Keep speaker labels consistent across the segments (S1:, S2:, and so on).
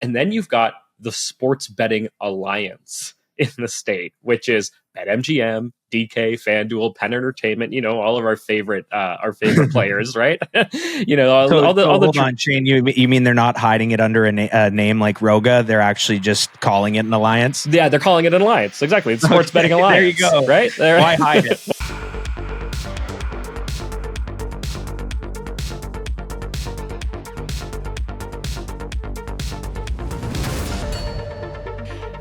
S1: And then you've got the Sports Betting Alliance in the state, which is BetMGM, DK, FanDuel, Penn Entertainment, all of our favorite players, right?
S2: Hold on, Shane. You mean they're not hiding it under a name like Roga? They're actually just calling it an alliance?
S1: Yeah, they're calling it an alliance. Exactly. It's Sports Betting Alliance.
S2: There you go.
S1: Right?
S2: Why hide it?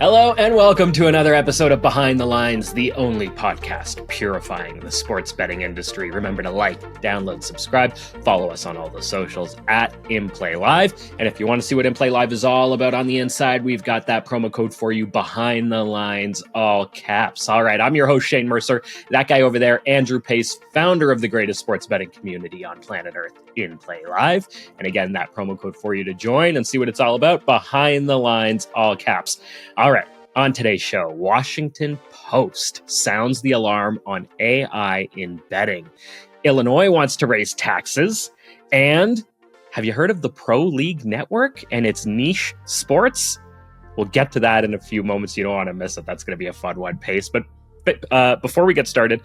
S1: Hello and welcome to another episode of Behind the Lines, the only podcast purifying the sports betting industry. Remember to like, download, subscribe, follow us on all the socials at InPlay Live. And if you want to see what InPlay Live is all about on the inside, we've got that promo code for you, Behind the Lines, all caps. All right, I'm your host, Shane Mercer. That guy over there, Andrew Pace, founder of the greatest sports betting community on planet Earth, InPlay Live. And again, that promo code for you to join and see what it's all about, Behind the Lines, all caps. All right, on today's show, Washington Post sounds the alarm on AI in betting. Illinois wants to raise taxes. And have you heard of the Pro League Network and its niche sports? We'll get to that in a few moments. You don't want to miss it. That's going to be a fun one, Pace. But before we get started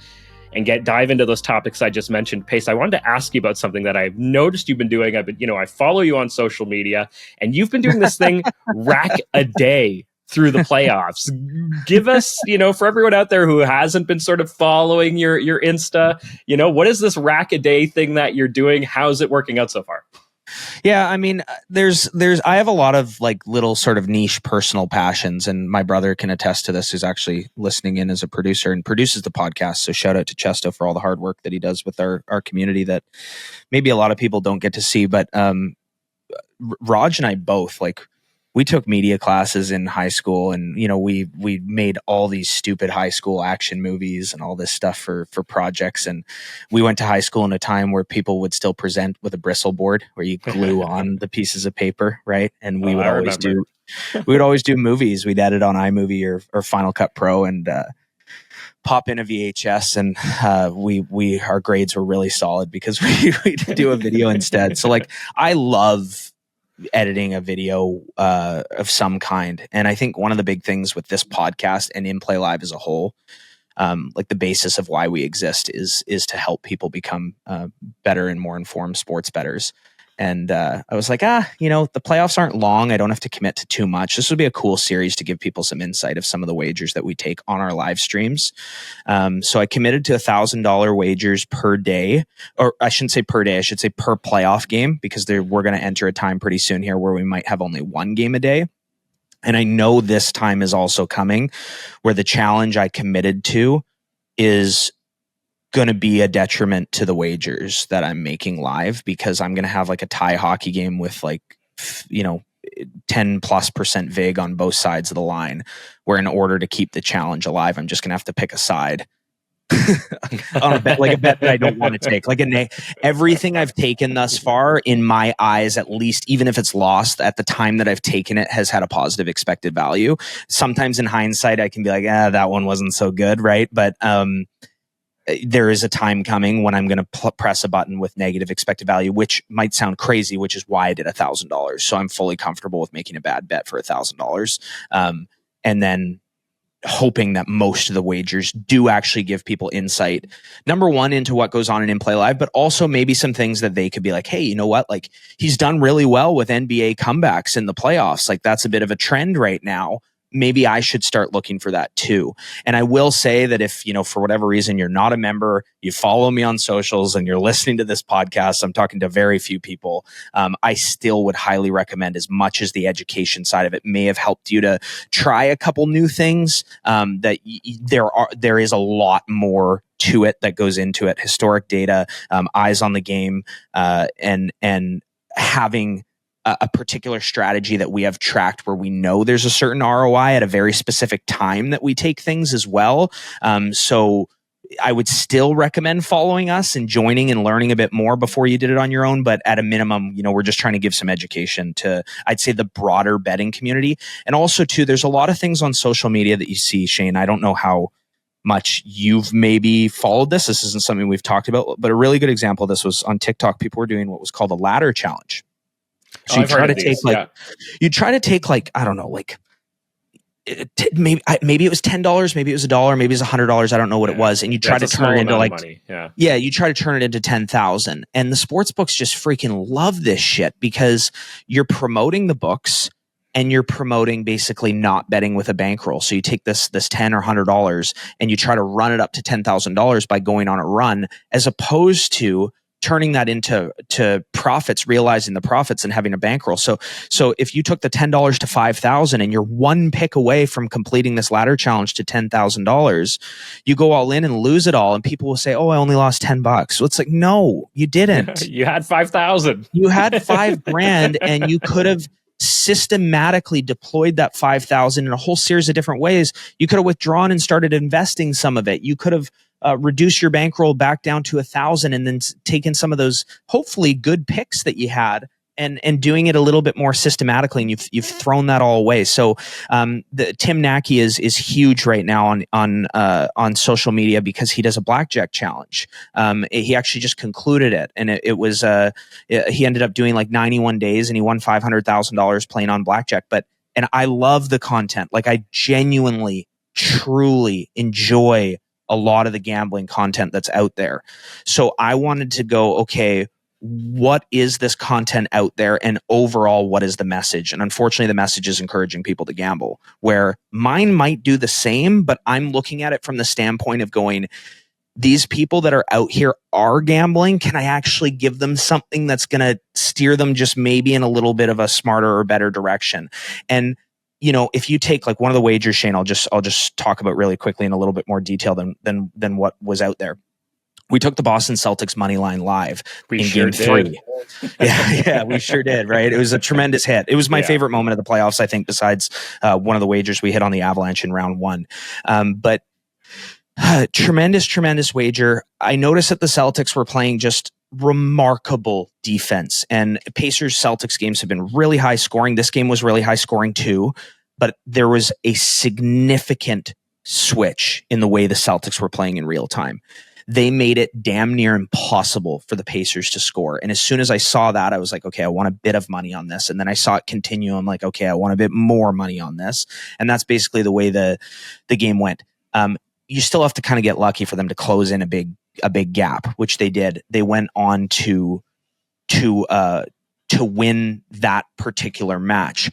S1: and dive into those topics I just mentioned, Pace, I wanted to ask you about something that I've noticed you've been doing. I follow you on social media, and you've been doing this thing, rack a day through the playoffs. Give us, for everyone out there who hasn't been sort of following your Insta, what is this rack a day thing that you're doing? How's it working out so far?
S2: Yeah, I mean, I have a lot of like little sort of niche personal passions, and my brother can attest to this, who's actually listening in as a producer and produces the podcast. So shout out to Chesto for all the hard work that he does with our community that maybe a lot of people don't get to see. But Raj and I both, we took media classes in high school, and we made all these stupid high school action movies and all this stuff for projects. And we went to high school in a time where people would still present with a bristle board where you glue on the pieces of paper, right? And we would always do movies. We'd edit on iMovie or Final Cut Pro and pop in a VHS, and our grades were really solid because we'd do a video instead. So I love editing a video of some kind. And I think one of the big things with this podcast and InPlay Live as a whole, the basis of why we exist is to help people become better and more informed sports bettors. And I was like, the playoffs aren't long. I don't have to commit to too much. This would be a cool series to give people some insight of some of the wagers that we take on our live streams. So I committed to $1,000 wagers per day, or I shouldn't say per day. I should say per playoff game, because we're going to enter a time pretty soon here where we might have only one game a day. And I know this time is also coming where the challenge I committed to is going to be a detriment to the wagers that I'm making live, because I'm going to have a tie hockey game with 10+% vig on both sides of the line, where in order to keep the challenge alive, I'm just going to have to pick a side on a bet that I don't want to take. Everything I've taken thus far, in my eyes, at least, even if it's lost at the time that I've taken it, has had a positive expected value. Sometimes in hindsight, I can be like, that one wasn't so good, right? But there is a time coming when I'm going to press a button with negative expected value, which might sound crazy, which is why I did $1,000. So I'm fully comfortable with making a bad bet for $1,000. And then hoping that most of the wagers do actually give people insight, number one, into what goes on in InPlay Live, but also maybe some things that they could be like, hey, you know what? He's done really well with NBA comebacks in the playoffs. That's a bit of a trend right now. Maybe I should start looking for that too. And I will say that if, for whatever reason, you're not a member, you follow me on socials and you're listening to this podcast, I'm talking to very few people. I still would highly recommend, as much as the education side of it may have helped you to try a couple new things, that there is a lot more to it that goes into it. Historic data, eyes on the game, and having a particular strategy that we have tracked where we know there's a certain ROI at a very specific time that we take things as well. So I would still recommend following us and joining and learning a bit more before you did it on your own. But at a minimum, we're just trying to give some education to, I'd say, the broader betting community. And also too, there's a lot of things on social media that you see, Shane. I don't know how much you've maybe followed this. This isn't something we've talked about, but a really good example of this was on TikTok. People were doing what was called a ladder challenge.
S1: So you try to take
S2: you try to take like, I don't know, like maybe it was $10, maybe it was $1, maybe it was $100. I don't know what it was. And you try to turn it into like
S1: money.
S2: You try to turn it into 10,000. And the sports books just freaking love this shit because you're promoting the books and you're promoting basically not betting with a bankroll. So you take this $10 or $100 and you try to run it up to $10,000 by going on a run, as opposed to turning that into profits, realizing the profits and having a bankroll. So if you took the $10 to $5,000 and you're one pick away from completing this ladder challenge to $10,000, you go all in and lose it all. And people will say, oh, I only lost $10. So it's like, no, you didn't.
S1: You had 5,000.
S2: You had $5,000 and you could have systematically deployed that 5,000 in a whole series of different ways. You could have withdrawn and started investing some of it. You could have reduce your bankroll back down to 1,000 and then taking some of those hopefully good picks that you had and doing it a little bit more systematically, and you've thrown that all away. So the Tim Nackey is huge right now on social media because he does a blackjack challenge. He actually just concluded it, and it was he ended up doing like 91 days, and he won $500,000 playing on blackjack. And I love the content. Like, I genuinely, truly enjoy a lot of the gambling content that's out there. So I wanted to go, okay, what is this content out there, and overall, what is the message? And unfortunately, the message is encouraging people to gamble, where mine might do the same, but I'm looking at it from the standpoint of going, these people that are out here are gambling. Can I actually give them something that's going to steer them just maybe in a little bit of a smarter or better direction? And if you take like one of the wagers, Shane, I'll just talk about really quickly in a little bit more detail than what was out there. We took the Boston Celtics money line live in Game 3. Yeah, we sure did. Right, it was a tremendous hit. It was my favorite moment of the playoffs, I think, besides one of the wagers we hit on the Avalanche in round 1. But tremendous wager. I noticed that the Celtics were playing just remarkable defense, and Pacers Celtics games have been really high scoring. This game was really high scoring too, but there was a significant switch in the way the Celtics were playing in real time. They made it damn near impossible for the Pacers to score. And as soon as I saw that, I was like, okay, I want a bit of money on this. And then I saw it continue. I'm like, okay, I want a bit more money on this. And that's basically the way the game went. You still have to kind of get lucky for them to close in a big gap, which they did. They went on to win that particular match.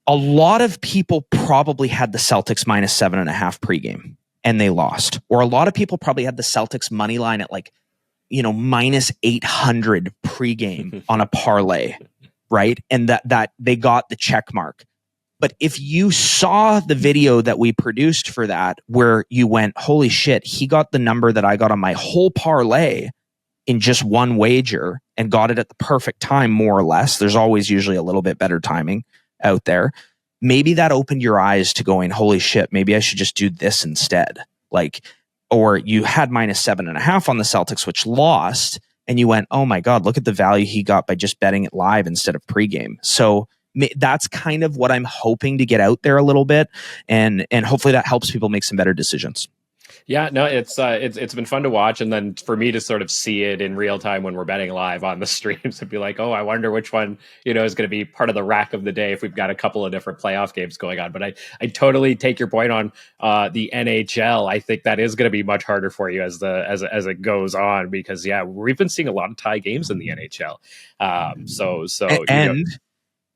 S2: A lot of people probably had the Celtics minus 7.5 pregame, and they lost. Or a lot of people probably had the Celtics money line at like, minus 800 pregame on a parlay, right? And that they got the check mark. But if you saw the video that we produced for that, where you went, holy shit, he got the number that I got on my whole parlay in just one wager and got it at the perfect time, more or less. There's always usually a little bit better timing out there. Maybe that opened your eyes to going, holy shit, maybe I should just do this instead. Or you had minus 7.5 on the Celtics, which lost, and you went, oh my God, look at the value he got by just betting it live instead of pregame. So that's kind of what I'm hoping to get out there a little bit, and hopefully that helps people make some better decisions.
S1: Yeah, no, it's been fun to watch, and then for me to sort of see it in real time when we're betting live on the streams and be like, oh, I wonder which one is going to be part of the rack of the day if we've got a couple of different playoff games going on. But I totally take your point on the NHL. I think that is going to be much harder for you as it goes on, because we've been seeing a lot of tie games in the NHL.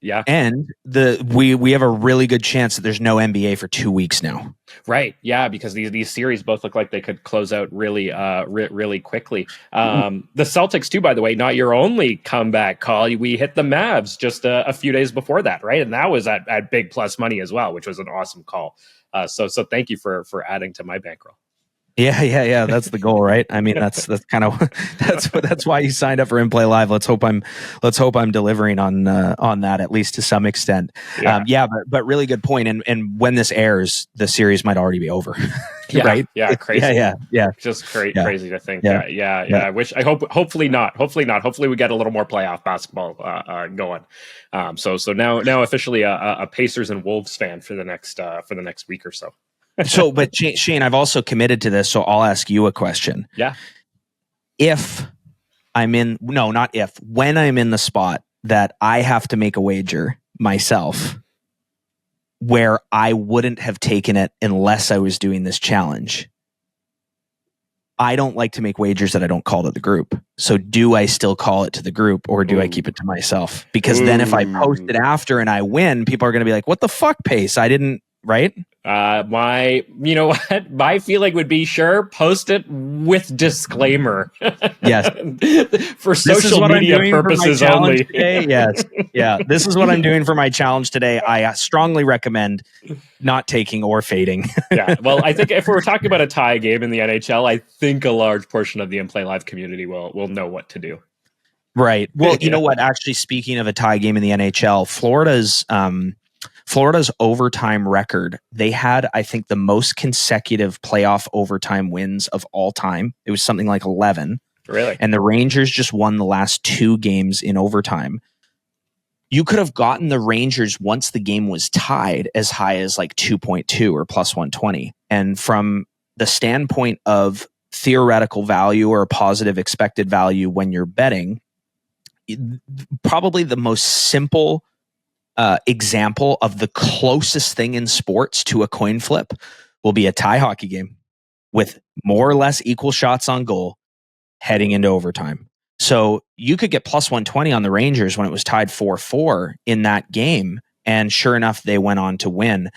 S1: Yeah. And
S2: we have a really good chance that there's no NBA for 2 weeks now.
S1: Right. Yeah, because these series both look like they could close out really really quickly. The Celtics too, by the way, not your only comeback call. We hit the Mavs just a few days before that, right? And that was at big plus money as well, which was an awesome call. So thank you for adding to my bankroll.
S2: Yeah. That's the goal, right? I mean, that's kind of that's why you signed up for In Play Live. Let's hope I'm delivering on that, at least to some extent. But really good point. And when this airs, the series might already be over. Right?
S1: Yeah, crazy.
S2: Yeah.
S1: Just crazy to think. Yeah. Hopefully not. Hopefully we get a little more playoff basketball going. So now officially a Pacers and Wolves fan for the next week or so.
S2: But Shane, I've also committed to this, so I'll ask you a question.
S1: Yeah.
S2: When I'm in the spot that I have to make a wager myself where I wouldn't have taken it unless I was doing this challenge. I don't like to make wagers that I don't call to the group. So do I still call it to the group, or do I keep it to myself? Because then if I post it after and I win, people are going to be like, what the fuck, Pace? I didn't, right?
S1: You know what? My feeling would be, sure, post it with disclaimer.
S2: Yes.
S1: For social media purposes only.
S2: Today. Yes. Yeah. This is what I'm doing for my challenge today. I strongly recommend not taking or fading.
S1: Yeah. Well, I think if we're talking about a tie game in the NHL, I think a large portion of the In Play Live community will know what to do.
S2: Right. Well, you know what? Actually, speaking of a tie game in the NHL, Florida's overtime record, they had, I think, the most consecutive playoff overtime wins of all time. It was something like 11.
S1: Really?
S2: And the Rangers just won the last 2 games in overtime. You could have gotten the Rangers once the game was tied as high as like 2.2 or plus 120. And from the standpoint of theoretical value or positive expected value when you're betting, probably the most simple example of the closest thing in sports to a coin flip will be a tie hockey game with more or less equal shots on goal heading into overtime. So you could get plus 120 on the Rangers when it was tied 4-4 in that game. And sure enough, they went on to win.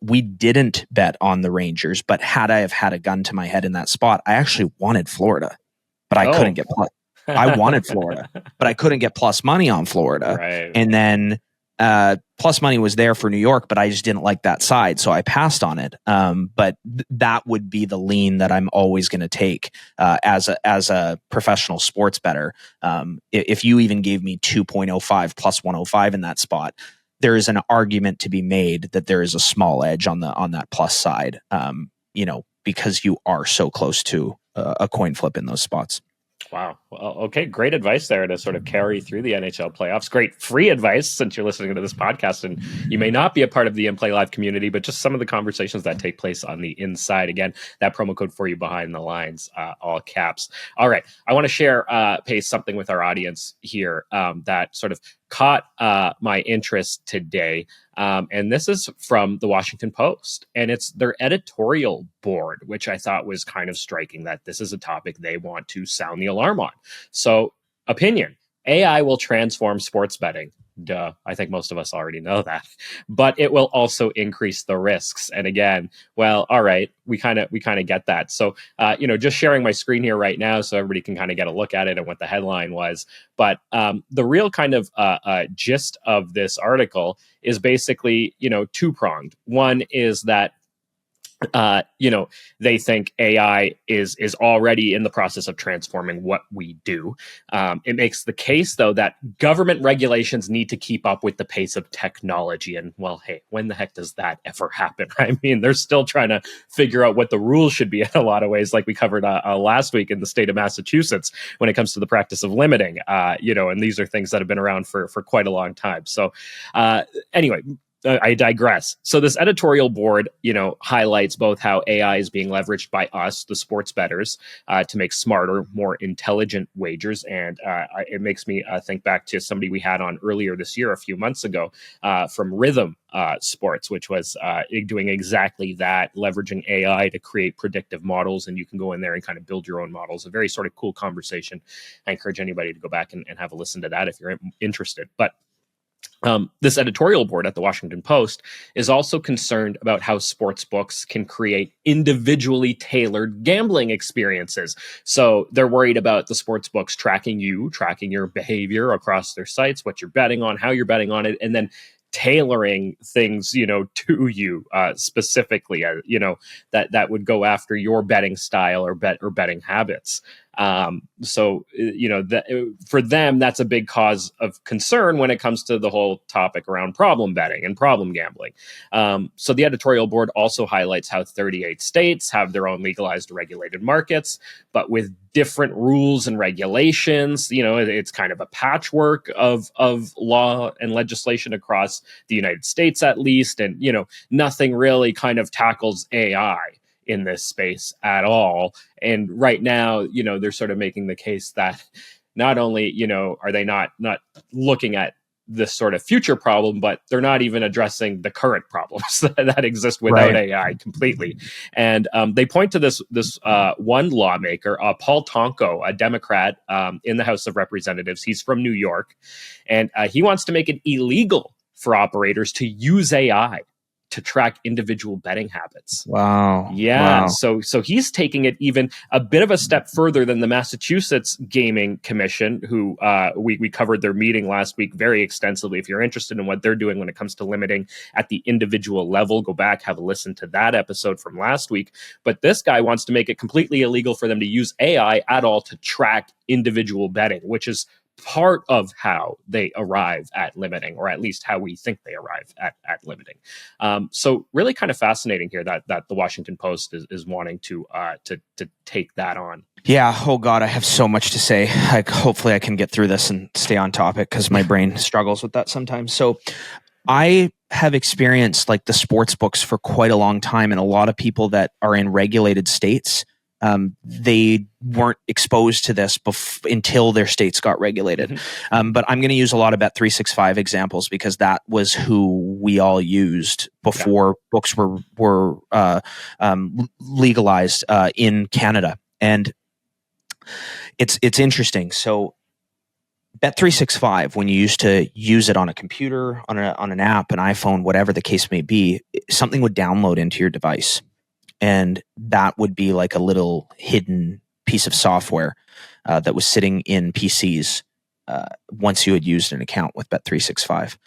S2: We didn't bet on the Rangers, but had I have had a gun to my head in that spot, I actually wanted Florida, but I couldn't get plus. I wanted Florida, but I couldn't get plus money on Florida.
S1: Right.
S2: And then plus money was there for New York, but I just didn't like that side, so I passed on it. But that would be the lean that I'm always going to take as a professional sports bettor. If you even gave me 2.05 plus 105 in that spot, there is an argument to be made that there is a small edge on that plus side. Because you are so close to a coin flip in those spots.
S1: Wow. Well, okay. Great advice there to sort of carry through the NHL playoffs. Great free advice since you're listening to this podcast and you may not be a part of the In Play Live community, but just some of the conversations that take place on the inside. Again, that promo code for you behind the lines, all caps. All right. I want to share, Pace, something with our audience here that sort of caught my interest today. And this is from the Washington Post, and it's their editorial board, which I thought was kind of striking that this is a topic they want to sound the alarm on. So, opinion: AI will transform sports betting. Duh. I think most of us already know that, but it will also increase the risks. And again, well, all right, we kind of get that. So, just sharing my screen here right now, so everybody can kind of get a look at it and what the headline was. But the real kind of gist of this article is basically, two-pronged. One is that they think AI is already in the process of transforming what we do. It makes the case, though, that government regulations need to keep up with the pace of technology. And, well, hey, when the heck does that ever happen? I mean, they're still trying to figure out what the rules should be in a lot of ways, like we covered last week in the state of Massachusetts when it comes to the practice of limiting, and these are things that have been around for quite a long time. So anyway, I digress. So this editorial board, highlights both how AI is being leveraged by us, the sports bettors, to make smarter, more intelligent wagers. And it makes me think back to somebody we had on earlier this year, a few months ago, from Rhythm Sports, which was doing exactly that, leveraging AI to create predictive models. And you can go in there and kind of build your own models. A very sort of cool conversation. I encourage anybody to go back and have a listen to that if you're interested. But this editorial board at the Washington Post is also concerned about how sports books can create individually tailored gambling experiences. So they're worried about the sports books tracking your behavior across their sites, what you're betting on, how you're betting on it, and then tailoring things, to you specifically, that would go after your betting style or betting habits. For them, that's a big cause of concern when it comes to the whole topic around problem betting and problem gambling. So the editorial board also highlights how 38 states have their own legalized or regulated markets, but with different rules and regulations. It's kind of a patchwork of law and legislation across the United States, at least. And, nothing really kind of tackles AI in this space at all. And right now, they're sort of making the case that not only, are they not looking at this sort of future problem, but they're not even addressing the current problems that exist without AI completely. And they point to this one lawmaker, Paul Tonko, a Democrat in the House of Representatives. He's from New York, and he wants to make it illegal for operators to use AI to track individual betting habits.
S2: Wow.
S1: Yeah.
S2: Wow.
S1: So he's taking it even a bit of a step further than the Massachusetts Gaming Commission, who we covered their meeting last week very extensively. If you're interested in what they're doing when it comes to limiting at the individual level, go back, have a listen to that episode from last week. But this guy wants to make it completely illegal for them to use AI at all to track individual betting, which is part of how they arrive at limiting, or at least how we think they arrive at limiting. So really kind of fascinating here that the Washington Post is wanting to take that on.
S2: Yeah. Oh God, I have so much to say. Hopefully I can get through this and stay on topic, because my brain struggles with that sometimes. So I have experienced like the sports books for quite a long time, and a lot of people that are in regulated states, they weren't exposed to this until their states got regulated.
S1: Mm-hmm.
S2: But I'm going to use a lot of Bet365 examples, because that was who we all used before books were legalized in Canada. And it's interesting. So Bet365, when you used to use it on a computer, on an app, an iPhone, whatever the case may be, something would download into your device. And that would be like a little hidden piece of software that was sitting in PCs once you had used an account with Bet365.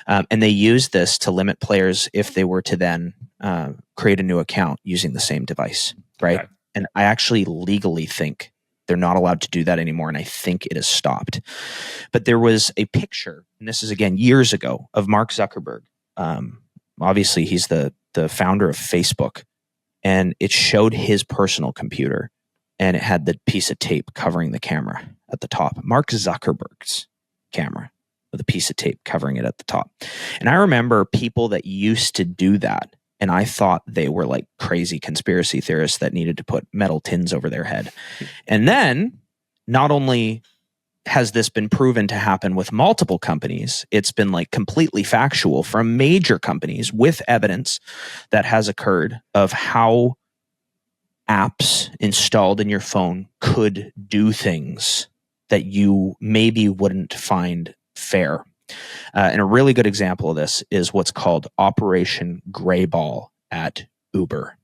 S2: And they used this to limit players if they were to then create a new account using the same device, right? Okay. And I actually legally think they're not allowed to do that anymore, and I think it has stopped. But there was a picture, and this is again years ago, of Mark Zuckerberg. Obviously, he's the founder of Facebook. And it showed his personal computer, and it had the piece of tape covering the camera at the top. Mark Zuckerberg's camera with a piece of tape covering it at the top. And I remember people that used to do that, and I thought they were like crazy conspiracy theorists that needed to put metal tins over their head. And then not only has this been proven to happen with multiple companies, it's been like completely factual from major companies with evidence that has occurred of how apps installed in your phone could do things that you maybe wouldn't find fair. And a really good example of this is what's called Operation Greyball at Uber.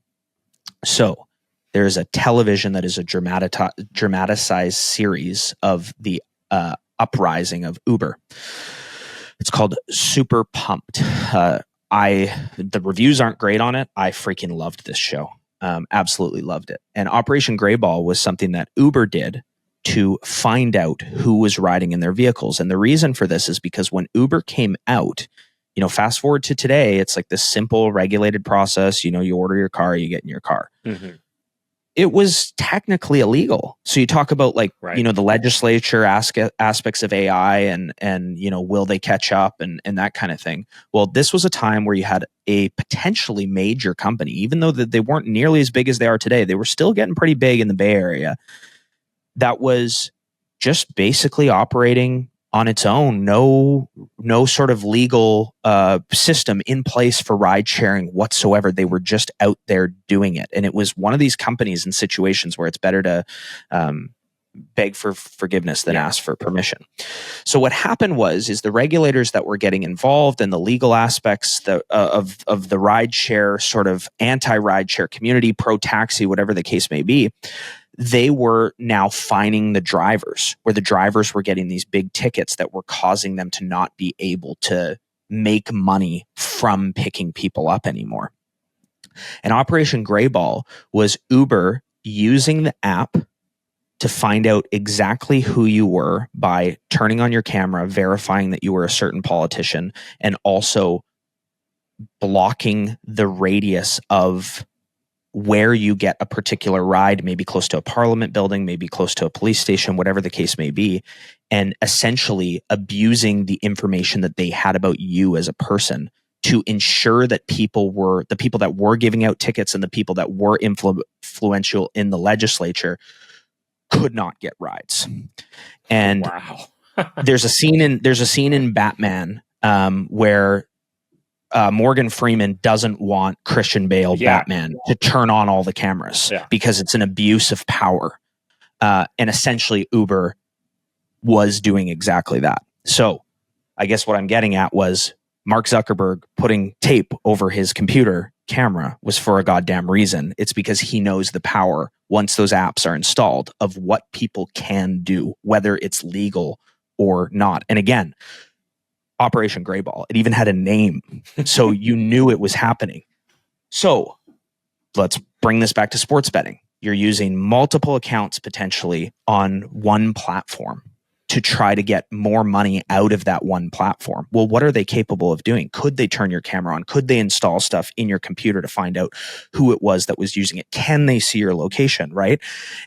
S2: So there's a television that is a dramatized series of the uprising of Uber. It's called Super Pumped. The reviews aren't great on it. I freaking loved this show. Absolutely loved it. And Operation Greyball was something that Uber did to find out who was riding in their vehicles. And the reason for this is because when Uber came out, fast forward to today, it's like this simple regulated process. You order your car, you get in your car. Mm-hmm. It was technically illegal. So you talk about the legislature aspects of AI and will they catch up and that kind of thing. Well, this was a time where you had a potentially major company, even though they weren't nearly as big as they are today. They were still getting pretty big in the Bay Area. That was just basically operating on its own, no sort of legal system in place for ride sharing whatsoever. They were just out there doing it. And it was one of these companies in situations where it's better to beg for forgiveness than ask for permission. So what happened is the regulators that were getting involved in the legal aspects of the ride share, sort of anti-ride share community, pro-taxi, whatever the case may be, they were now fining the drivers, where the drivers were getting these big tickets that were causing them to not be able to make money from picking people up anymore. And Operation Greyball was Uber using the app to find out exactly who you were by turning on your camera, verifying that you were a certain politician, and also blocking the radius of where you get a particular ride, maybe close to a parliament building, maybe close to a police station, whatever the case may be, and essentially abusing the information that they had about you as a person to ensure that the people that were giving out tickets and the people that were influential in the legislature could not get rides. And
S1: wow.
S2: there's a scene in Batman where Morgan Freeman doesn't want Christian Bale Batman to turn on all the cameras because it's an abuse of power. And essentially Uber was doing exactly that. So I guess what I'm getting at was Mark Zuckerberg putting tape over his computer camera was for a goddamn reason. It's because he knows the power, once those apps are installed, of what people can do, whether it's legal or not. And again, Operation Greyball, it even had a name. So you knew it was happening. So let's bring this back to sports betting. You're using multiple accounts potentially on one platform to try to get more money out of that one platform. Well, what are they capable of doing? Could they turn your camera on? Could they install stuff in your computer to find out who it was that was using it? Can they see your location, right?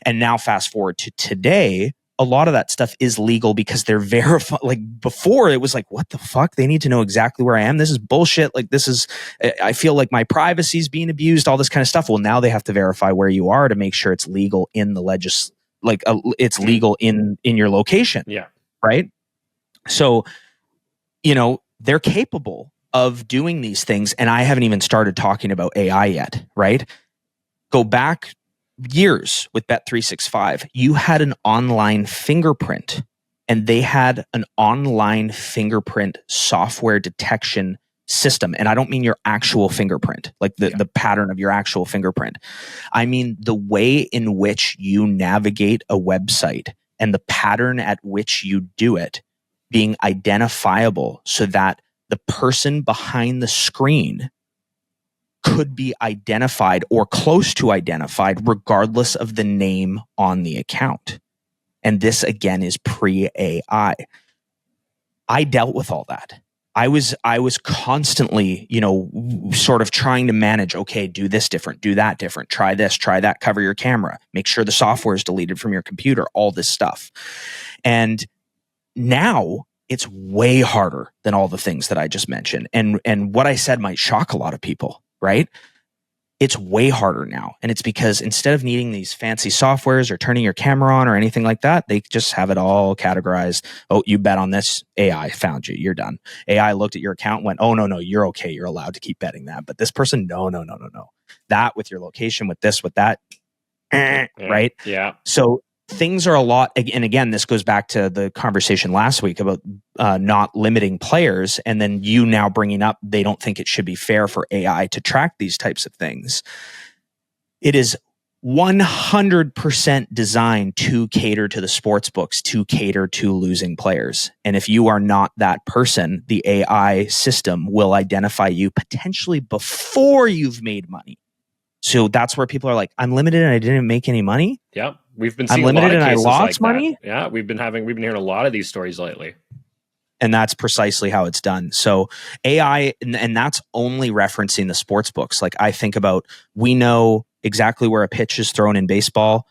S2: And now fast forward to today, a lot of that stuff is legal because they're verified. Like before, it was like, what the fuck? They need to know exactly where I am. This is bullshit. Like I feel like my privacy is being abused, all this kind of stuff. Well, now they have to verify where you are to make sure it's legal in the it's legal in your location.
S1: Yeah.
S2: Right. So, they're capable of doing these things. And I haven't even started talking about AI yet. Right. Go back years with Bet365. You had an online fingerprint, and they had an online fingerprint software detection system. And I don't mean your actual fingerprint, like the pattern of your actual fingerprint. I mean the way in which you navigate a website and the pattern at which you do it being identifiable so that the person behind the screen could be identified or close to identified regardless of the name on the account. And this again is pre-AI. I dealt with all that. I was constantly, sort of trying to manage, okay, do this different, do that different, try this, try that, cover your camera, make sure the software is deleted from your computer, all this stuff. And now it's way harder than all the things that I just mentioned. And what I said might shock a lot of people, right? It's way harder now. And it's because instead of needing these fancy softwares or turning your camera on or anything like that, they just have it all categorized. Oh, you bet on this. AI found you. You're done. AI looked at your account and went, oh, no, you're okay. You're allowed to keep betting that. But this person, no. That with your location, with this, with that, right?
S1: Yeah.
S2: So things are a lot. And again, this goes back to the conversation last week about not limiting players. And then you now bringing up, they don't think it should be fair for AI to track these types of things. It is 100% designed to cater to the sports books, to cater to losing players. And if you are not that person, the AI system will identify you potentially before you've made money. So that's where people are like, I'm limited and I didn't make any money.
S1: Yeah. We've been seeing
S2: I'm limited
S1: a lot of
S2: and I
S1: cases
S2: lost
S1: like
S2: money.
S1: That. Yeah. We've been hearing a lot of these stories lately.
S2: And that's precisely how it's done. So AI, and that's only referencing the sports books. Like I think about, we know exactly where a pitch is thrown in baseball.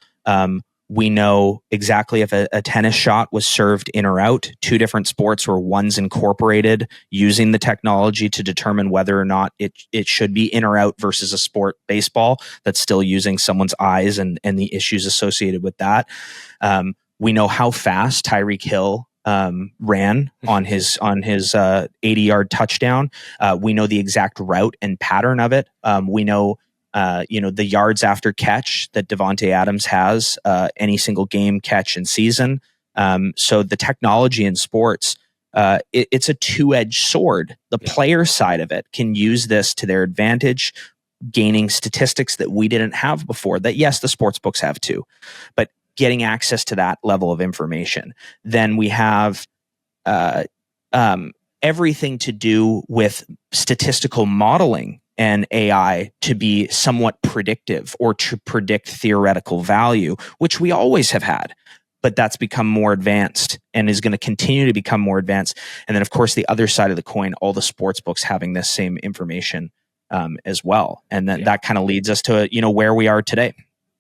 S2: We know exactly if a tennis shot was served in or out. Two different sports where one's incorporated using the technology to determine whether or not it should be in or out versus a sport, baseball, that's still using someone's eyes and the issues associated with that. We know how fast Tyreek Hill ran on his 80-yard touchdown. We know the exact route and pattern of it. We know the yards after catch that Devontae Adams has, any single game, catch, and season. So the technology in sports, it's a two-edged sword. The player side of it can use this to their advantage, gaining statistics that we didn't have before, that yes, the sports books have too, but getting access to that level of information. Then we have everything to do with statistical modeling and AI to be somewhat predictive or to predict theoretical value, which we always have had, but that's become more advanced and is going to continue to become more advanced. And then, of course, the other side of the coin, all the sports books having this same information as well. And that kind of leads us to, where we are today.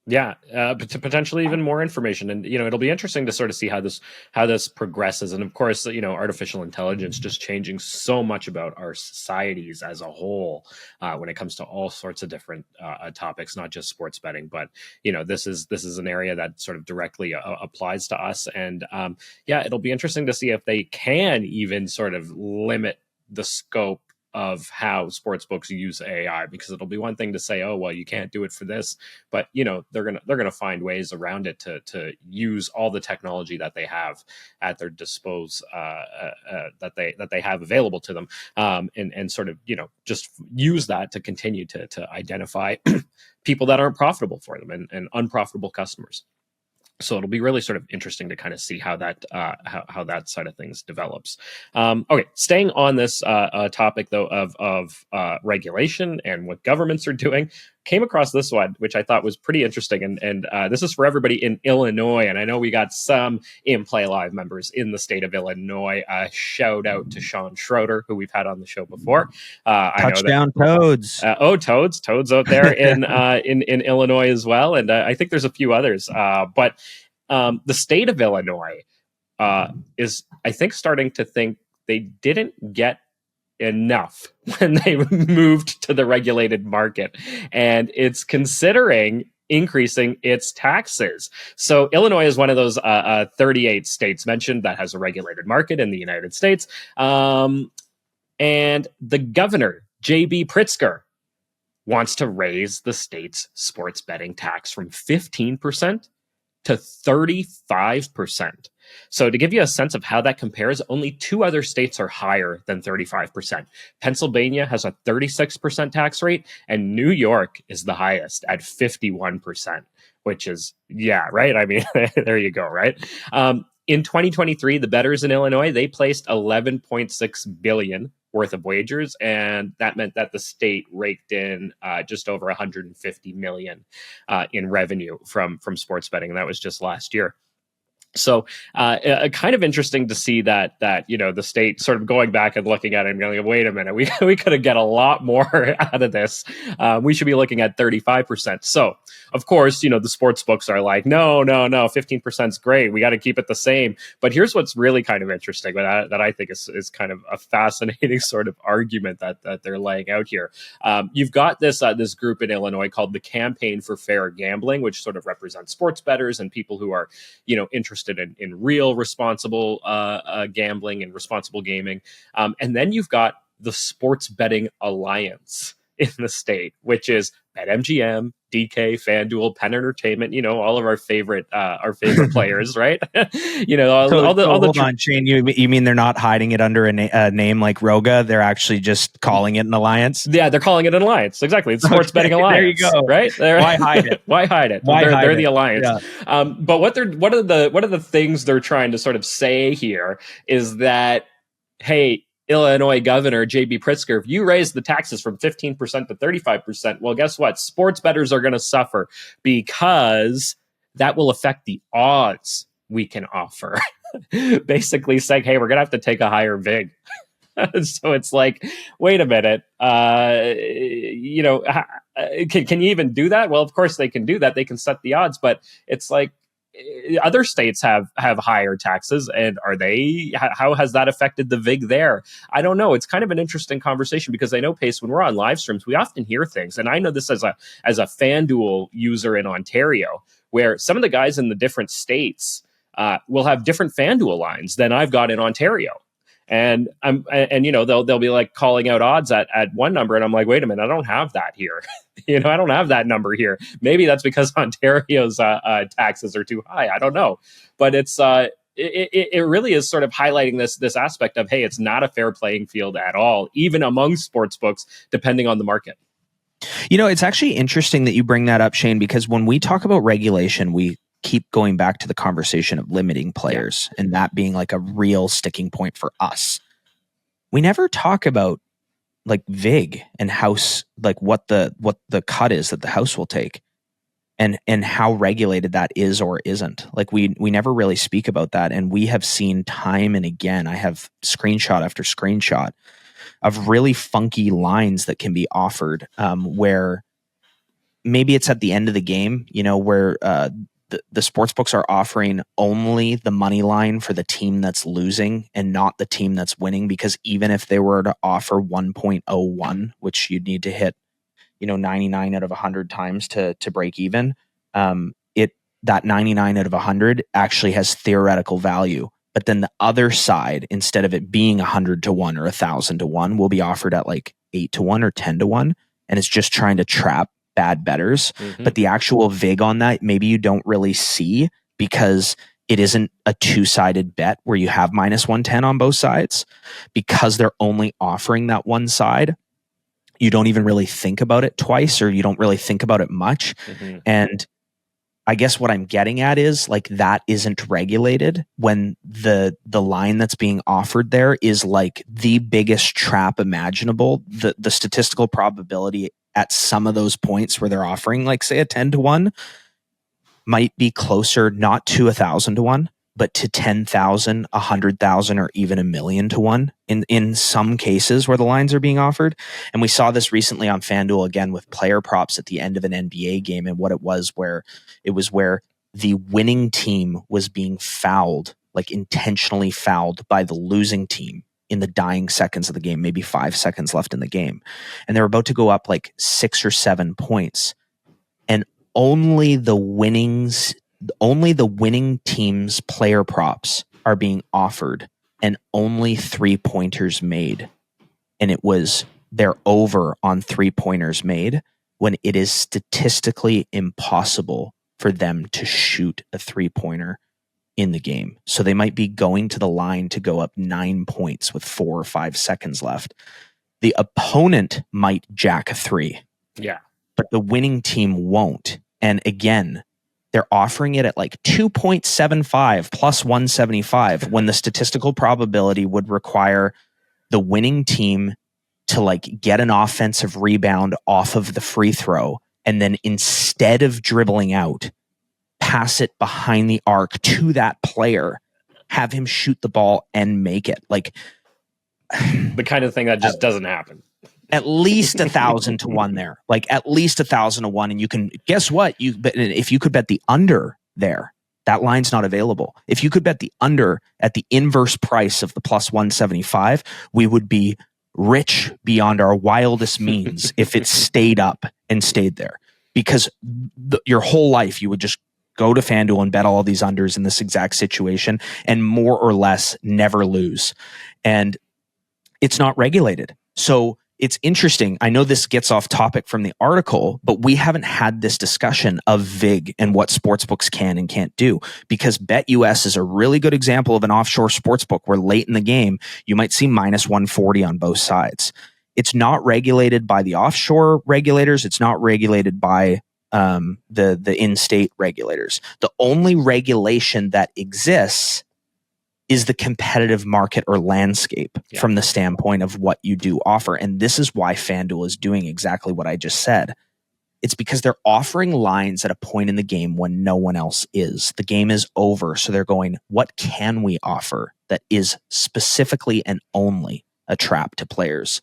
S1: Yeah, potentially even more information, and it'll be interesting to sort of see how this progresses. And of course, artificial intelligence just changing so much about our societies as a whole when it comes to all sorts of different topics, not just sports betting, but this is an area that sort of directly applies to us. And yeah, it'll be interesting to see if they can even sort of limit the scope of how sports books use AI, because it'll be one thing to say, oh well, you can't do it for this, but they're gonna find ways around it to use all the technology that they have at their dispose, that they have available to them, and sort of just use that to continue to identify people that aren't profitable for them, and unprofitable customers. So it'll be really sort of interesting to kind of see how that how that side of things develops. Okay, staying on this topic though of regulation and what governments are doing, came across this one which I thought was pretty interesting, and this is for everybody in Illinois, and I know we got some In Play Live members in the state of Illinois. Shout out to Sean Schroeder, who we've had on the show before. I know that
S2: Touchdown Toads.
S1: Toads out there in Illinois as well, and I think there's a few others. But the state of Illinois is, I think, starting to think they didn't get enough when they moved to the regulated market, and it's considering increasing its taxes. So Illinois is one of those 38 states mentioned that has a regulated market in the United States. And the governor, J.B. Pritzker, wants to raise the state's sports betting tax from 15% to 35%. So to give you a sense of how that compares, only two other states are higher than 35%. Pennsylvania has a 36% tax rate, and New York is the highest at 51%, which is, yeah, right? I mean, there you go, right? In 2023, the bettors in Illinois, they placed $11.6 billion worth of wagers, and that meant that the state raked in just over $150 million in revenue from sports betting, and that was just last year. So kind of interesting to see that the state sort of going back and looking at it and going, wait a minute, we could have get a lot more out of this. We should be looking at 35%. So of course, the sports books are like, no, 15% is great. We got to keep it the same. But here's what's really kind of interesting that I think is kind of a fascinating sort of argument that they're laying out here. You've got this group in Illinois called the Campaign for Fair Gambling, which sort of represents sports bettors and people who are, interested in real responsible gambling and responsible gaming. And then you've got the Sports Betting Alliance in the state, which is BetMGM, DK, FanDuel, Penn Entertainment, all of our favorite players, right?
S2: Hold on, Shane. You mean they're not hiding it under a name like Roga? They're actually just calling it an alliance?
S1: Yeah, they're calling it an alliance. Exactly. It's Sports Betting Alliance.
S2: There you go.
S1: Right?
S2: Why hide it?
S1: Why hide it? They're the alliance. Yeah. But what are the things they're trying to sort of say here is that, hey, Illinois Governor J.B. Pritzker, if you raise the taxes from 15% to 35%, well, guess what? Sports bettors are going to suffer because that will affect the odds we can offer. Basically saying, hey, we're going to have to take a higher vig. So it's like, wait a minute, can you even do that? Well, of course they can do that. They can set the odds, but it's like, other states have higher taxes, and how has that affected the vig there? I don't know. It's kind of an interesting conversation, because I know, Pace, when we're on live streams, we often hear things, and I know this as a FanDuel user in Ontario, where some of the guys in the different states will have different FanDuel lines than I've got in Ontario. And they'll be like calling out odds at one number, and I'm like, wait a minute, I don't have that here. I don't have that number here. Maybe that's because Ontario's taxes are too high. I don't know, but it really is sort of highlighting this aspect of, hey, it's not a fair playing field at all, even among sports books, depending on the market.
S2: It's actually interesting that you bring that up, Shane, because when we talk about regulation, we keep going back to the conversation of limiting players, and that being like a real sticking point for us. We never talk about like vig and house, like what the cut is that the house will take, and how regulated that is or isn't. Like we never really speak about that, and we have seen time and again, I have screenshot after screenshot of really funky lines that can be offered, where maybe it's at the end of the game, where the sports books are offering only the money line for the team that's losing and not the team that's winning, because even if they were to offer 1.01, which you'd need to hit 99 out of 100 times to break even, that 99 out of 100 actually has theoretical value. But then the other side, instead of it being 100 to 1 or 1,000 to 1, will be offered at like 8 to 1 or 10 to 1. And it's just trying to trap bad bettors.
S1: Mm-hmm.
S2: But the actual vig on that, maybe you don't really see, because it isn't a two-sided bet where you have minus 110 on both sides. Because they're only offering that one side, you don't even really think about it twice, or you don't really think about it much.
S1: Mm-hmm.
S2: And I guess what I'm getting at is, like, that isn't regulated when the line that's being offered there is like the biggest trap imaginable. The statistical probability at some of those points where they're offering, like, say, a 10 to 1 might be closer not to 1,000 to 1, but to 10,000, 100,000, or even 1,000,000 to 1 in some cases where the lines are being offered. And we saw this recently on FanDuel again with player props at the end of an NBA game, and what it was where the winning team was being fouled, like intentionally fouled by the losing team in the dying seconds of the game, maybe 5 seconds left in the game. And they're about to go up like 6 or 7 points. And only the winning team's player props are being offered, and only 3-pointers made. And it was their over on 3-pointers made, when it is statistically impossible for them to shoot a 3-pointer in the game. So they might be going to the line to go up 9 points with 4 or 5 seconds left. The opponent might jack a 3.
S1: Yeah.
S2: But the winning team won't. And again, they're offering it at like 2.75 plus 175, when the statistical probability would require the winning team to like get an offensive rebound off of the free throw, and then instead of dribbling out, pass it behind the arc to that player, have him shoot the ball and make it. Like,
S1: the kind of thing that just doesn't happen.
S2: At least 1,000 to 1 there, like at least 1,000 to 1. And you can guess what? If you could bet the under there, that line's not available. If you could bet the under at the inverse price of the plus 175, we would be rich beyond our wildest means if it stayed up and stayed there. Because your whole life you would just go to FanDuel and bet all of these unders in this exact situation, and more or less never lose. And it's not regulated. So it's interesting. I know this gets off topic from the article, but we haven't had this discussion of VIG and what sportsbooks can and can't do, because BetUS is a really good example of an offshore sportsbook where late in the game, you might see minus 140 on both sides. It's not regulated by the offshore regulators. It's not regulated by the in-state regulators. The only regulation that exists is the competitive market or landscape from the standpoint of what you do offer. And this is why FanDuel is doing exactly what I just said. It's because they're offering lines at a point in the game when no one else is. The game is over. So they're going, what can we offer that is specifically and only a trap to players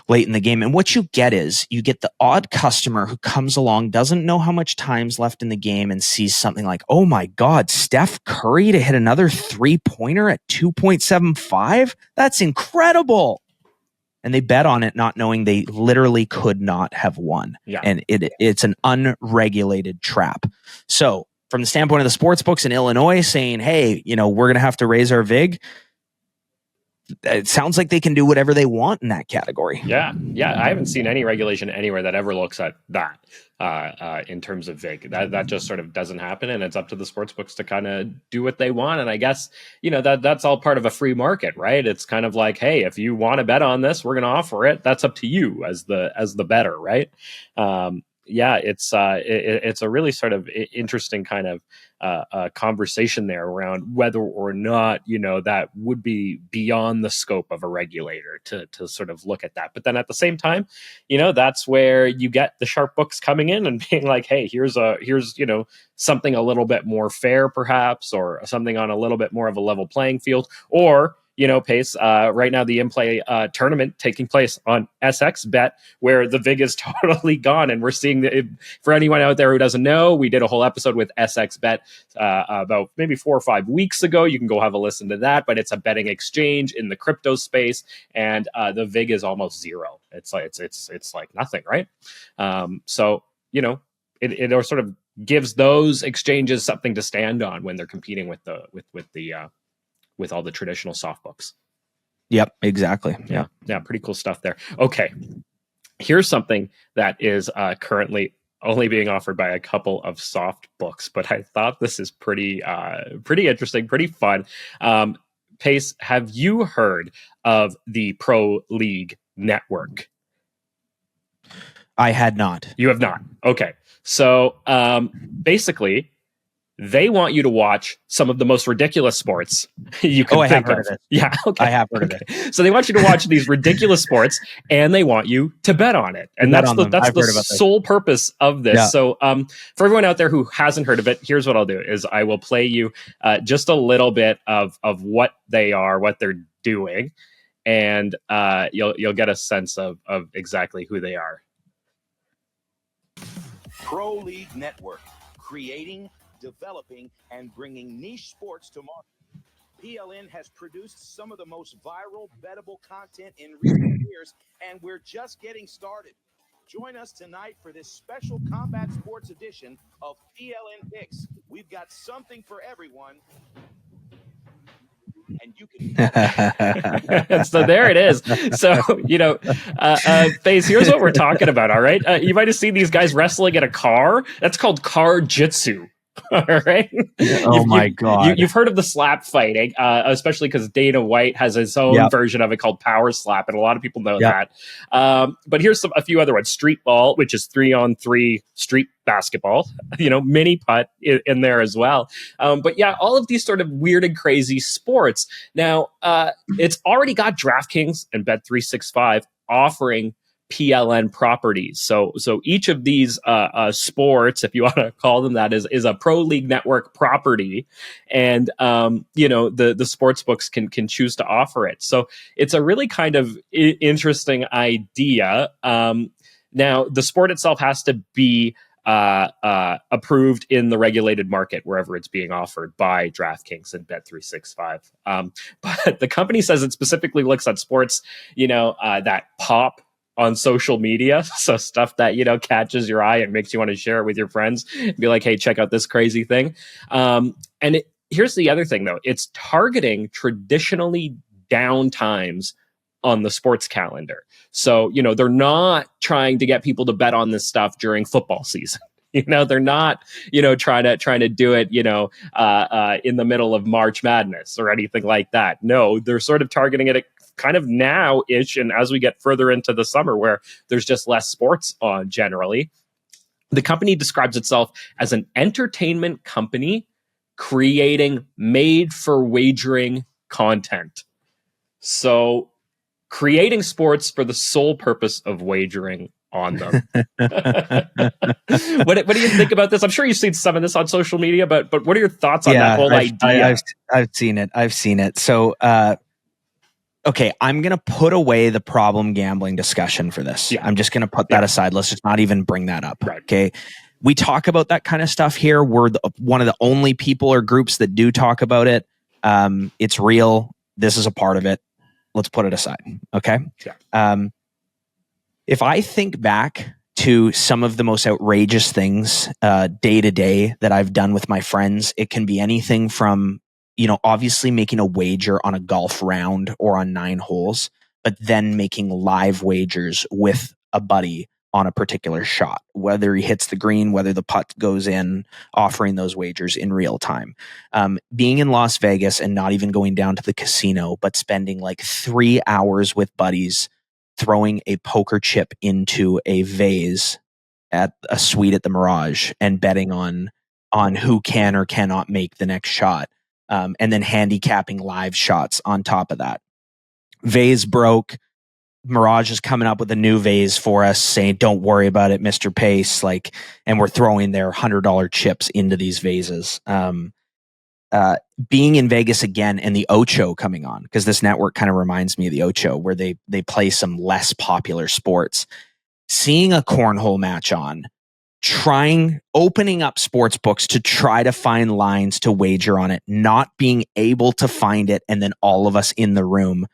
S2: late in the game? And what you get is you get the odd customer who comes along, doesn't know how much time's left in the game, and sees something like, oh my God, Steph Curry to hit another 3-pointer at 2.75? That's incredible. And they bet on it, not knowing they literally could not have won.
S1: Yeah.
S2: And it's an unregulated trap. So from the standpoint of the sports books in Illinois saying, hey, we're going to have to raise our VIG, it sounds like they can do whatever they want in that category.
S1: Yeah. I haven't seen any regulation anywhere that ever looks at that in terms of VIG. That just sort of doesn't happen, and it's up to the sports books to kind of do what they want. And I guess that's all part of a free market, right? It's kind of like, hey, if you want to bet on this, we're going to offer it. That's up to you as the bettor, right? It's a really sort of interesting kind of conversation there around whether or not that would be beyond the scope of a regulator to sort of look at that. But then at the same time, that's where you get the sharp books coming in and being like, hey, here's something a little bit more fair, perhaps, or something on a little bit more of a level playing field, or Pace, right now the in-play tournament taking place on SXBet, where the VIG is totally gone. And we're seeing, for anyone out there who doesn't know, we did a whole episode with SXBet about maybe 4 or 5 weeks ago. You can go have a listen to that, but it's a betting exchange in the crypto space, and the VIG is almost zero. It's like nothing, right? So, it sort of gives those exchanges something to stand on when they're competing with all the traditional soft books.
S2: Yep, exactly.
S1: Yeah, pretty cool stuff there. Okay, here's something that is currently only being offered by a couple of soft books, but I thought this is pretty interesting, pretty fun. Pace, have you heard of the Pro League Network?
S2: I had not.
S1: You have not. Okay. So basically, they want you to watch some of the most ridiculous sports you can think of. Yeah, okay.
S2: I have heard of it.
S1: So they want you to watch these ridiculous sports, and they want you to bet on it. And that's the sole purpose of this. Yeah. So for everyone out there who hasn't heard of it, here's what I'll do: is I will play you just a little bit of what they are, what they're doing, and you'll get a sense of exactly who they are.
S3: Pro League Network, creating, developing, and bringing niche sports to market. PLN has produced some of the most viral, bettable content in recent years, and we're just getting started. Join us tonight for this special combat sports edition of PLN Picks. We've got something for everyone. And you
S1: can so there it is. So Faze, here's what we're talking about. All right, you might have seen these guys wrestling in a car. That's called car jitsu. All right.
S2: Oh my God.
S1: You've heard of the slap fighting, especially because Dana White has his own version of it called Power Slap, and a lot of people know that. But here's a few other ones: street ball, which is 3-on-3 street basketball. Mini putt in there as well. But yeah, all of these sort of weird and crazy sports. Now, it's already got DraftKings and Bet365 offering PLN properties. So each of these sports, if you want to call them that, is a Pro League Network property, and the sports books can choose to offer it. So it's a really kind of interesting idea. Now the sport itself has to be approved in the regulated market wherever it's being offered by DraftKings and Bet365. But the company says it specifically looks at sports, that pop on social media. So stuff that, catches your eye and makes you want to share it with your friends. Be like, hey, check out this crazy thing. Here's the other thing, though. It's targeting traditionally down times on the sports calendar. So, they're not trying to get people to bet on this stuff during football season. They're not, trying to do it, in the middle of March Madness or anything like that. No, they're sort of targeting it at kind of now-ish, and as we get further into the summer where there's just less sports on generally. The company describes itself as an entertainment company creating made-for-wagering content. So creating sports for the sole purpose of wagering on them. What do you think about this? I'm sure you've seen some of this on social media, but what are your thoughts on that whole idea?
S2: I've seen it. So, okay, I'm going to put away the problem gambling discussion for this. Yeah. I'm just going to put that aside. Let's just not even bring that up. Right. Okay. We talk about that kind of stuff here. We're one of the only people or groups that do talk about it. It's real. This is a part of it. Let's put it aside. Okay. Yeah. If I think back to some of the most outrageous things day to day that I've done with my friends, it can be anything from, obviously making a wager on a golf round or on 9 holes, but then making live wagers with a buddy on a particular shot, whether he hits the green, whether the putt goes in, offering those wagers in real time. Being in Las Vegas and not even going down to the casino, but spending like 3 hours with buddies, throwing a poker chip into a vase at a suite at the Mirage and betting on who can or cannot make the next shot. And then handicapping live shots on top of that. Vase broke. Mirage is coming up with a new vase for us, saying, "Don't worry about it, Mr. Pace." And we're throwing their $100 chips into these vases. being in Vegas again and the Ocho coming on, because this network kind of reminds me of the Ocho, where they play some less popular sports. Seeing a cornhole match on, opening up sports books to try to find lines to wager on it, not being able to find it, and then all of us in the room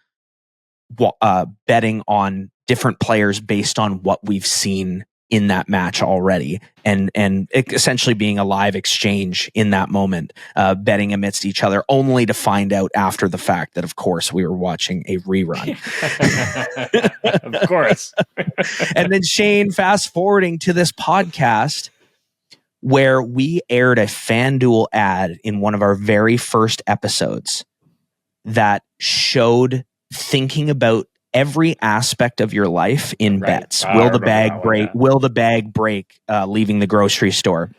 S2: betting on different players based on what we've seen in that match already, and essentially being a live exchange in that moment, betting amidst each other, only to find out after the fact that, of course, we were watching a rerun.
S1: Of course.
S2: And then Shane, fast forwarding to this podcast where we aired a FanDuel ad in one of our very first episodes that showed thinking about every aspect of your life in bets. Will the bag break? Will the bag break leaving the grocery store?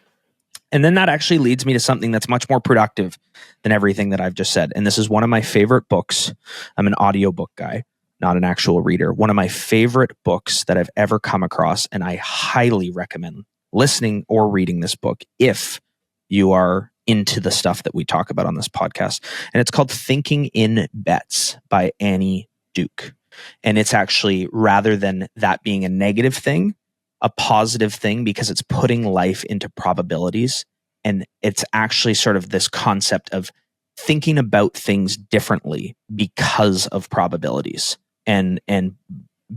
S2: And then that actually leads me to something that's much more productive than everything that I've just said. And this is one of my favorite books. I'm an audiobook guy, not an actual reader. One of my favorite books that I've ever come across, and I highly recommend listening or reading this book if you are into the stuff that we talk about on this podcast. And it's called Thinking in Bets by Annie Duke. And it's actually, rather than that being a negative thing, a positive thing, because it's putting life into probabilities. And it's actually sort of this concept of thinking about things differently because of probabilities, and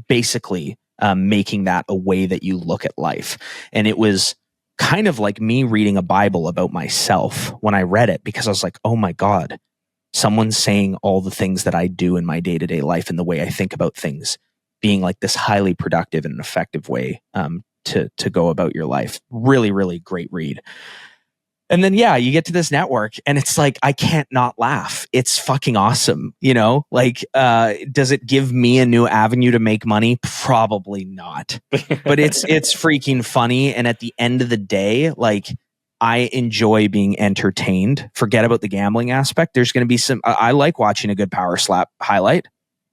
S2: basically making that a way that you look at life. And it was kind of like me reading a Bible about myself when I read it, because I was like, oh my God, someone's saying all the things that I do in my day-to-day life and the way I think about things being like this highly productive and effective way to go about your life. Really, really great read. And then, yeah, you get to this network and it's like, I can't not laugh. It's fucking awesome. You know, like, does it give me a new avenue to make money? Probably not, but it's freaking funny. And at the end of the day, like, I enjoy being entertained. Forget about the gambling aspect. There's going to be I like watching a good power slap highlight.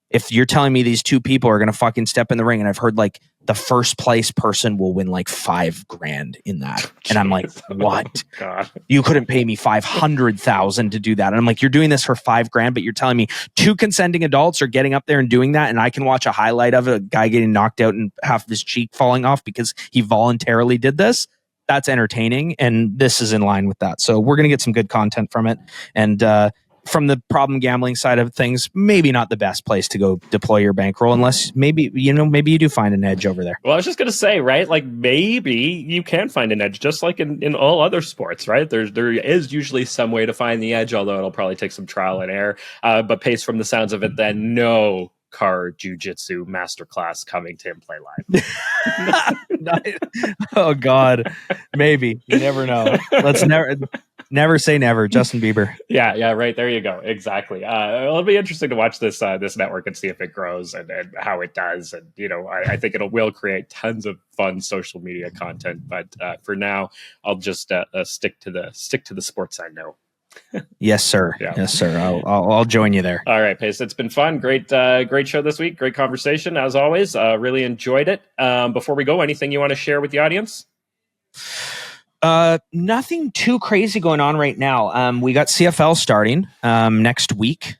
S2: If you're telling me these two people are going to fucking step in the ring, and I've heard like the first place person will win like $5,000 in that. And I'm like, what?
S1: Oh, God.
S2: You couldn't pay me $500,000 to do that. And I'm like, you're doing this for $5,000, but you're telling me two consenting adults are getting up there and doing that. And I can watch a highlight of it, a guy getting knocked out and half of his cheek falling off because he voluntarily did this. That's entertaining. And this is in line with that. So we're going to get some good content from it. And, from the problem gambling side of things, maybe not the best place to go deploy your bankroll, unless maybe you do find an edge over there.
S1: Well, I was just going to say, right? Like, maybe you can find an edge, just like in all other sports, right? There is usually some way to find the edge, although it'll probably take some trial and error. But Pace, from the sounds of it, then no car jiu-jitsu masterclass coming to In-Play Live.
S2: Oh God, maybe. You never know. Let's never say never. Justin Bieber.
S1: Yeah, right. There you go. Exactly. It'll be interesting to watch this network and see if it grows and how it does. And I think will create tons of fun social media content. But for now, I'll just stick to the sports I know.
S2: Yes, sir.
S1: Yeah.
S2: Yes, sir. I'll join you there.
S1: All right, Pace. It's been fun. Great show this week. Great conversation as always. Really enjoyed it. Before we go, anything you want to share with the audience?
S2: Nothing too crazy going on right now. We got CFL starting next week,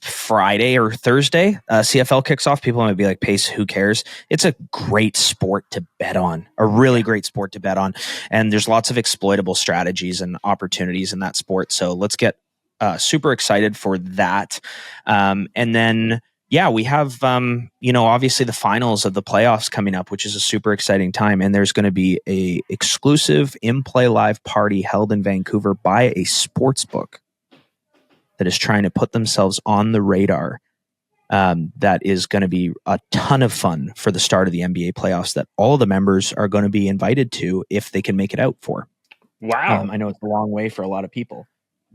S2: Friday or Thursday. CFL kicks off. People might be like, Pace, who cares? It's a great sport to bet on, a really great sport to bet on. And there's lots of exploitable strategies and opportunities in that sport. So let's get super excited for that. And then, yeah, we have, obviously the finals of the playoffs coming up, which is a super exciting time. And there's going to be a exclusive In-Play Live party held in Vancouver by a sports book that is trying to put themselves on the radar. That is going to be a ton of fun for the start of the NBA playoffs that all the members are going to be invited to if they can make it out for.
S1: Wow.
S2: I know it's a long way for a lot of people.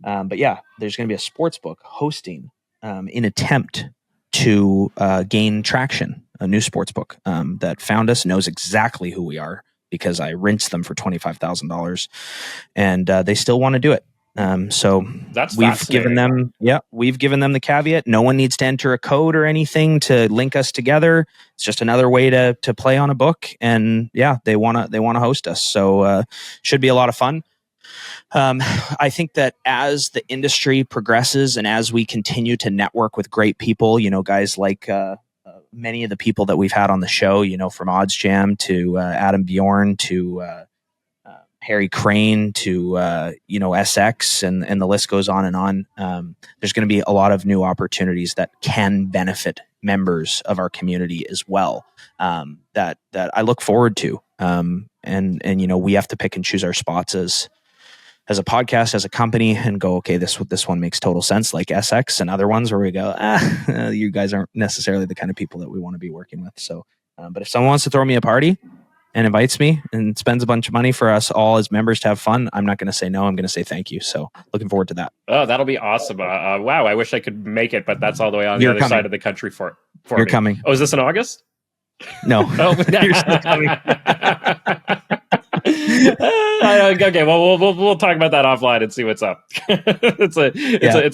S2: But yeah, there's going to be a sports book hosting in attempt to gain traction, a new sports book that found us, knows exactly who we are because I rinsed them for $25,000 and they still want to do it. So we've given them the caveat. No one needs to enter a code or anything to link us together. It's just another way to play on a book. And yeah, they want to host us. So should be a lot of fun. I think that as the industry progresses and as we continue to network with great people, guys like many of the people that we've had on the show, from OddsJam to Adam Bjorn to Harry Crane to SX, and the list goes on and on. There's going to be a lot of new opportunities that can benefit members of our community as well. That I look forward to. And we have to pick and choose our spots as a podcast, as a company, and go, okay, this one makes total sense, like SX and other ones where we go, you guys aren't necessarily the kind of people that we want to be working with. So, but if someone wants to throw me a party and invites me and spends a bunch of money for us all as members to have fun, I'm not going to say no. I'm going to say thank you. So looking forward to that.
S1: Oh, that'll be awesome. Wow. I wish I could make it, but that's all the way on the other side of the country for
S2: You're
S1: me.
S2: coming.
S1: Oh, is this in August?
S2: No.
S1: Oh,
S2: You're still coming.
S1: Okay, well, we'll talk about that offline and see what's up. It's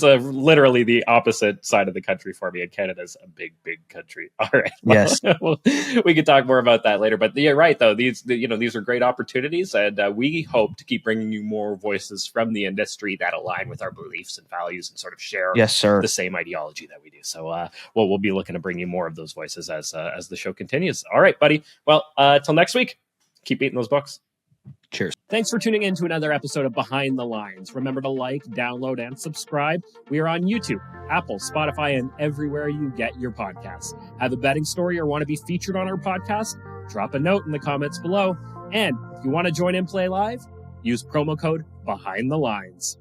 S1: a literally the opposite side of the country for me, and Canada's a big country. All right,
S2: yes,
S1: well, we can talk more about that later. But you're right, though. These are great opportunities, and we hope to keep bringing you more voices from the industry that align with our beliefs and values and sort of share the same ideology that we do. So, we'll be looking to bring you more of those voices as the show continues. All right, buddy. Well, till next week, keep eating those books.
S2: Cheers.
S1: Thanks for tuning in to another episode of Behind the Lines. Remember to like, download, and subscribe. We are on YouTube, Apple, Spotify, and everywhere you get your podcasts. Have a betting story or want to be featured on our podcast? Drop a note in the comments below. And if you want to join In Play Live, use promo code Behind the Lines.